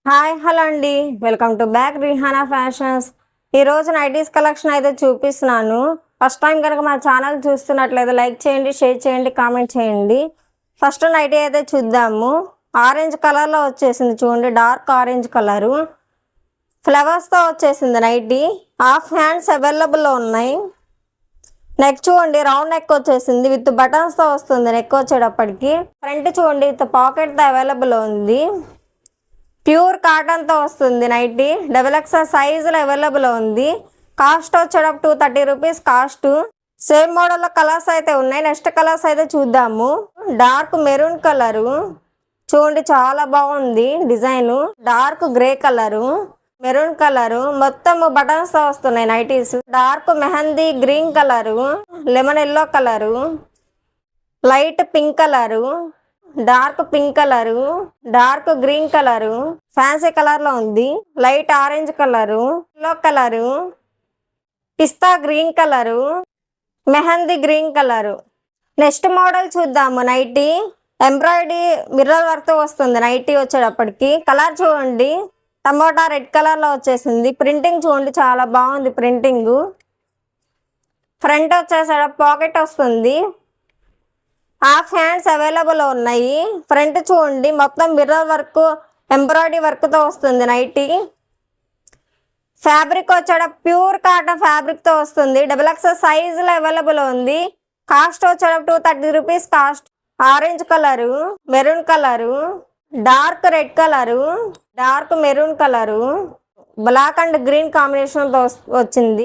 Hi hello అండి, welcome to back Rihana fashions. ఈరోజు nighties collection అయితే చూపిస్తున్నాను. ఫస్ట్ టైం కనుక మన ఛానల్ చూస్తున్నట్లయితే లైక్ చేయండి, షేర్ చేయండి, కామెంట్ చేయండి. ఫస్ట్ నైటీ అయితే చూద్దాము. ఆరెంజ్ కలర్లో వచ్చేసింది చూడండి, డార్క్ ఆరెంజ్ కలరు ఫ్లవర్స్తో వచ్చేసింది నైటీ. హాఫ్ హ్యాండ్స్ అవైలబుల్లో ఉన్నాయి. నెక్ చూడండి, రౌండ్ నెక్ వచ్చేసింది విత్ బటన్స్తో వస్తుంది. నెక్ వచ్చేటప్పటికి ఫ్రంట్ చూడండి విత్ పాకెట్తో అవైలబుల్ ఉంది. ప్యూర్ కాటన్తో వస్తుంది నైటీ. XXL సైజులో అవైలబుల్ ఉంది. కాస్ట్ వచ్చేటప్పుడు 230 రూపీస్ కాస్ట్. సేమ్ మోడల్లో కలర్స్ అయితే ఉన్నాయి. నెక్స్ట్ కలర్స్ అయితే చూద్దాము. డార్క్ మెరూన్ కలరు చూడండి, చాలా బాగుంది design. Dark grey colour, maroon colour, మొత్తం బటన్స్తో వస్తున్నాయి nighties. Dark mehndi green colour, lemon yellow colour, light pink colour, dark pink colour, dark green colour, fancy కలర్లో ఉంది. Light orange colour, yellow colour, pista green colour, mehndi green colour. Next model చూద్దాము. Nighty embroidery mirror వర్క్తో వస్తుంది nightie వచ్చేటప్పటికి. Colour చూడండి, tomato red కలర్లో వచ్చేసింది. Printing చూడండి, చాలా బాగుంది ప్రింటింగ్. ఫ్రంట్ వచ్చేసరికి పాకెట్ వస్తుంది. హాఫ్ హ్యాండ్స్ అవైలబుల్ ఉన్నాయి. ఫ్రంట్ చూడండి, మొత్తం మిర్రర్ వర్క్ ఎంబ్రాయిడరీ వర్క్తో వస్తుంది నైటీ. ఫ్యాబ్రిక్ వచ్చాడ ప్యూర్ కాటన్ ఫ్యాబ్రిక్తో వస్తుంది. XXL సైజులో అవైలబుల్ ఉంది. కాస్ట్ వచ్చాడ 230 rupees cost. Orange colour, maroon colour, dark red colour, dark maroon colour, black and green కాంబినేషన్తో వచ్చింది.